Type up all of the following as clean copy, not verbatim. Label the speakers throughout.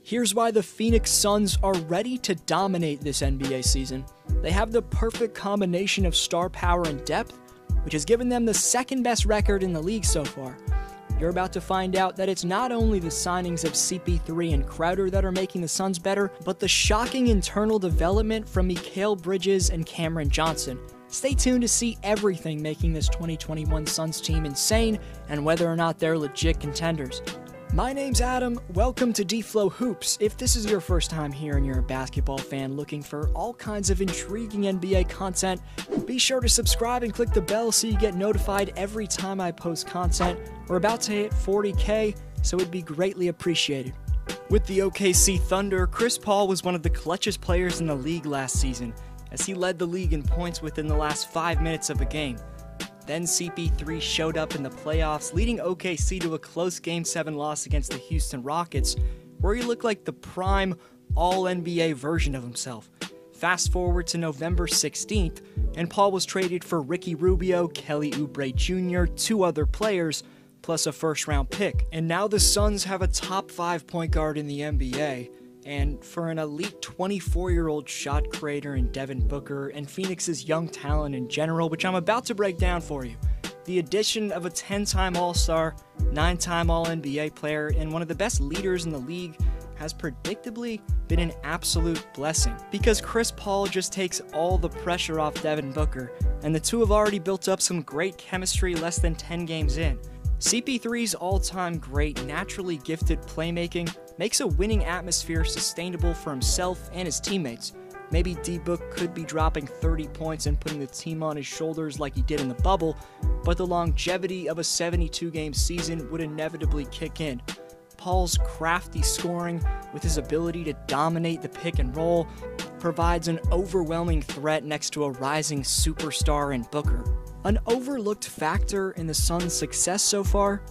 Speaker 1: Here's why the Phoenix Suns are ready to dominate this NBA season. They have the perfect combination of star power and depth, which has given them the second best record in the league so far. You're about to find out that it's not only the signings of CP3 and Crowder that are making the Suns better, but the shocking internal development from Mikal Bridges and Cameron Johnson. Stay tuned to see everything making this 2021 Suns team insane and whether or not they're legit contenders. My name's Adam, welcome to D-Flow Hoops. If this is your first time here and you're a basketball fan looking for all kinds of intriguing NBA content, be sure to subscribe and click the bell so you get notified every time I post content. We're about to hit 40K, so it'd be greatly appreciated. With the OKC Thunder, Chris Paul was one of the clutchest players in the league last season, as he led the league in points within the last 5 minutes of a game. Then CP3 showed up in the playoffs, leading OKC to a close Game 7 loss against the Houston Rockets, where he looked like the prime All-NBA version of himself. Fast forward to November 16th, and Paul was traded for Ricky Rubio, Kelly Oubre Jr., 2 other players, plus a first-round pick. And now the Suns have a top 5 point guard in the NBA, and for an elite 24-year-old shot creator in Devin Booker and Phoenix's young talent in general, which I'm about to break down for you, the addition of a 10-time All-Star, 9-time All-NBA player, and one of the best leaders in the league has predictably been an absolute blessing. Because Chris Paul just takes all the pressure off Devin Booker, and the two have already built up some great chemistry less than 10 games in. CP3's all-time great, naturally gifted playmaking makes a winning atmosphere sustainable for himself and his teammates. Maybe D-Book could be dropping 30 points and putting the team on his shoulders like he did in the bubble, but the longevity of a 72-game season would inevitably kick in. Paul's crafty scoring, with his ability to dominate the pick and roll, provides an overwhelming threat next to a rising superstar in Booker. An overlooked factor in the Suns' success so far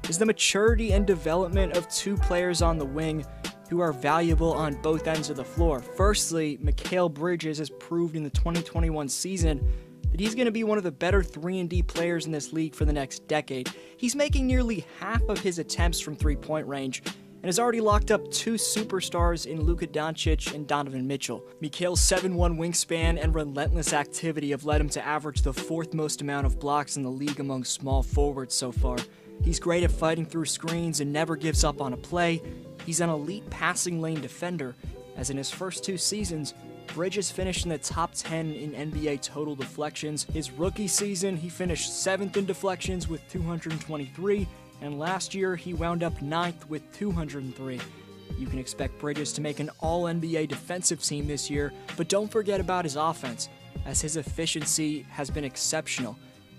Speaker 1: is the maturity and development of 2 players on the wing who are valuable on both ends of the floor. Firstly, Mikal Bridges has proved in the 2021 season that he's going to be one of the better 3-and-D players in this league for the next decade. He's making nearly half of his attempts from three-point range, and has already locked up 2 superstars in Luka Doncic and Donovan Mitchell. Mikal's 7'1" wingspan and relentless activity have led him to average the 4th most amount of blocks in the league among small forwards so far. He's great at fighting through screens and never gives up on a play. He's an elite passing lane defender, as in his first 2 seasons, Bridges finished in the top 10 in NBA total deflections. His rookie season, he finished 7th in deflections with 223, and last year he wound up 9th with 203. You can expect Bridges to make an All-NBA defensive team this year, but don't forget about his offense, as his efficiency has been exceptional.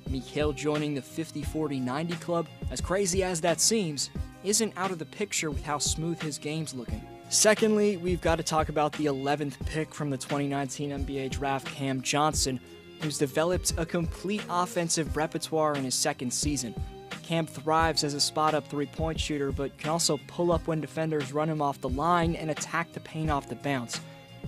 Speaker 1: Mikal joining the 50-40-90 club, as crazy as that seems, isn't out of the picture with how smooth his game's looking. Secondly, we've got to talk about the 11th pick from the 2019 NBA draft, Cam Johnson, who's developed a complete offensive repertoire in his second season. Cam thrives as a spot-up three-point shooter, but can also pull up when defenders run him off the line and attack the paint off the bounce.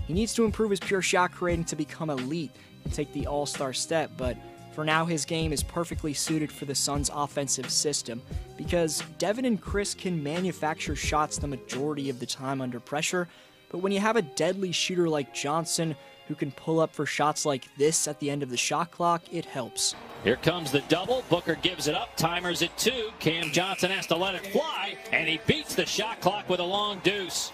Speaker 1: He needs to improve his pure shot creating to become elite and take the all-star step, but for now his game is perfectly suited for the Suns' offensive system, because Devin and Chris can manufacture shots the majority of the time under pressure, but when you have a deadly shooter like Johnson who can pull up for shots like this at the end of the shot clock, it helps.
Speaker 2: Here comes the double. Booker gives it up. Timer's at 2. Cam Johnson has to let it fly, and he beats the shot clock with a long deuce.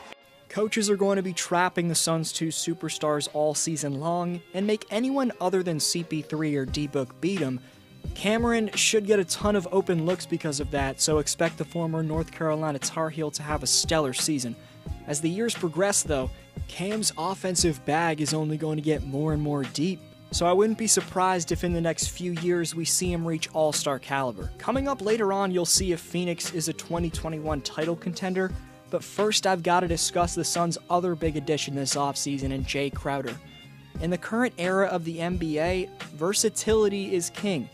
Speaker 1: Coaches are going to be trapping the Suns' 2 superstars all season long, and make anyone other than CP3 or D-Book beat him. Cameron should get a ton of open looks because of that, so expect the former North Carolina Tar Heel to have a stellar season. As the years progress, though, Cam's offensive bag is only going to get more and more deep, so I wouldn't be surprised if in the next few years we see him reach all-star caliber. Coming up later on, you'll see if Phoenix is a 2021 title contender, but first I've got to discuss the Suns' other big addition this offseason in Jay Crowder. In the current era of the NBA, versatility is king.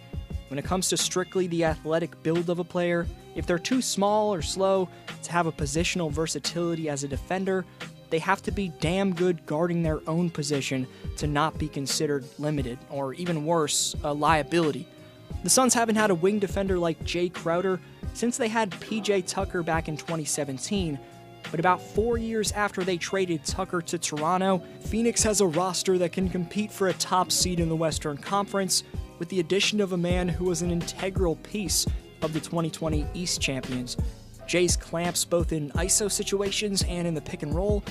Speaker 1: When it comes to strictly the athletic build of a player, if they're too small or slow to have a positional versatility as a defender, they have to be damn good guarding their own position to not be considered limited, or even worse, a liability. The Suns haven't had a wing defender like Jay Crowder since they had PJ Tucker back in 2017, But about 4 years after they traded Tucker to Toronto, Phoenix has a roster that can compete for a top seed in the Western Conference, with the addition of a man who was an integral piece of the 2020 East champions. Jay's clamps, both in ISO situations and in the pick and roll,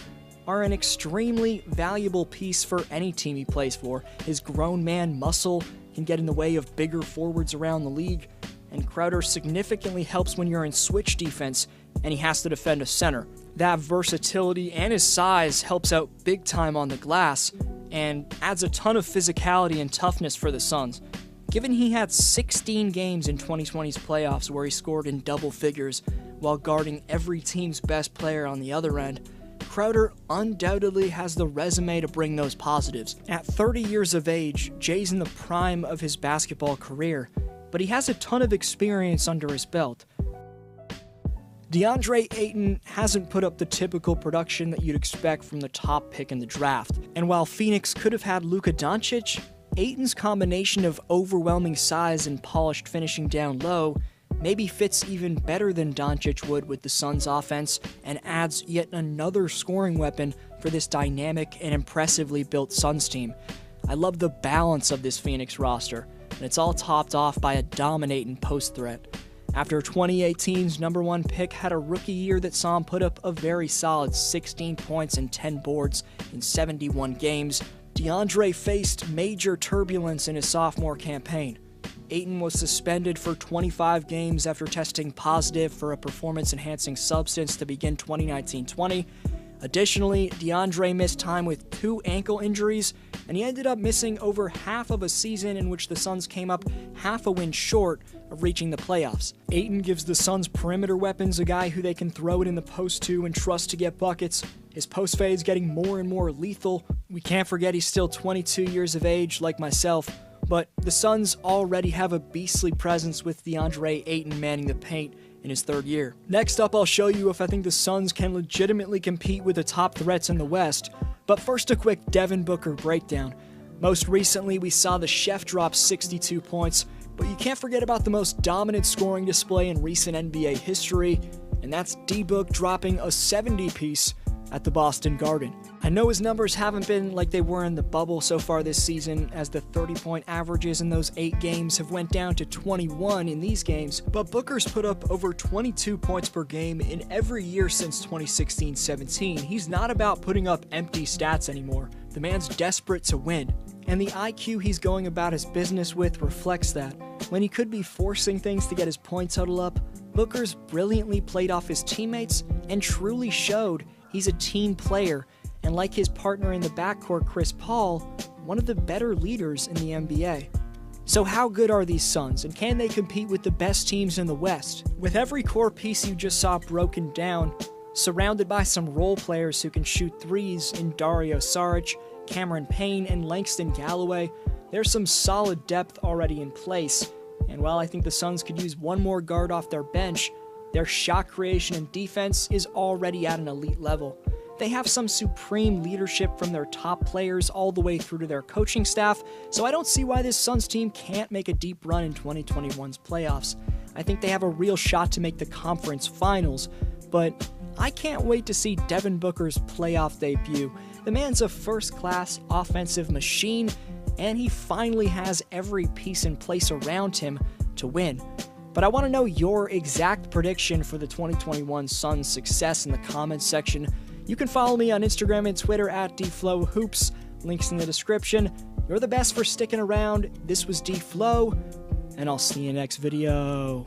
Speaker 1: are an extremely valuable piece for any team he plays for. His grown man muscle can get in the way of bigger forwards around the league, and Crowder significantly helps when you're in switch defense and he has to defend a center. That versatility and his size helps out big time on the glass and adds a ton of physicality and toughness for the Suns. Given he had 16 games in 2020's playoffs where he scored in double figures while guarding every team's best player on the other end, Crowder undoubtedly has the resume to bring those positives. At 30 years of age, Jay's in the prime of his basketball career, but he has a ton of experience under his belt. DeAndre Ayton hasn't put up the typical production that you'd expect from the top pick in the draft, and while Phoenix could have had Luka Doncic, Ayton's combination of overwhelming size and polished finishing down low maybe fits even better than Doncic would with the Suns' offense and adds yet another scoring weapon for this dynamic and impressively built Suns team. I love the balance of this Phoenix roster, and it's all topped off by a dominating post threat. After 2018's number 1 pick had a rookie year that saw him put up a very solid 16 points and 10 boards in 71 games, DeAndre faced major turbulence in his sophomore campaign. Ayton was suspended for 25 games after testing positive for a performance-enhancing substance to begin 2019-20. Additionally, DeAndre missed time with 2 ankle injuries, and he ended up missing over half of a season in which the Suns came up half a win short of reaching the playoffs. Ayton gives the Suns perimeter weapons a guy who they can throw it in the post to and trust to get buckets. His post fade's getting more and more lethal. We can't forget he's still 22 years of age, like myself, but the Suns already have a beastly presence with DeAndre Ayton manning the paint in his 3rd year. Next up, I'll show you if I think the Suns can legitimately compete with the top threats in the West, but first a quick Devin Booker breakdown. Most recently, we saw the Chef drop 62 points, but you can't forget about the most dominant scoring display in recent NBA history, and that's D-Book dropping a 70-piece at the Boston Garden. I know his numbers haven't been like they were in the bubble so far this season, as the 30-point averages in those 8 games have went down to 21 in these games, but Booker's put up over 22 points per game in every year since 2016-17. He's not about putting up empty stats anymore. The man's desperate to win, and the IQ he's going about his business with reflects that. When he could be forcing things to get his point total up, Booker's brilliantly played off his teammates and truly showed he's a team player, and like his partner in the backcourt, Chris Paul, one of the better leaders in the NBA. So how good are these Suns, and can they compete with the best teams in the West? With every core piece you just saw broken down, surrounded by some role players who can shoot threes in Dario Saric, Cameron Payne, and Langston Galloway, there's some solid depth already in place, and while I think the Suns could use one more guard off their bench, their shot creation and defense is already at an elite level. They have some supreme leadership from their top players all the way through to their coaching staff, so I don't see why this Suns team can't make a deep run in 2021's playoffs. I think they have a real shot to make the conference finals, but I can't wait to see Devin Booker's playoff debut. The man's a first-class offensive machine, and he finally has every piece in place around him to win. But I want to know your exact prediction for the 2021 Suns' success in the comments section. You can follow me on Instagram and Twitter at DFlowHoops. Links in the description. You're the best for sticking around. This was DFlow, and I'll see you next video.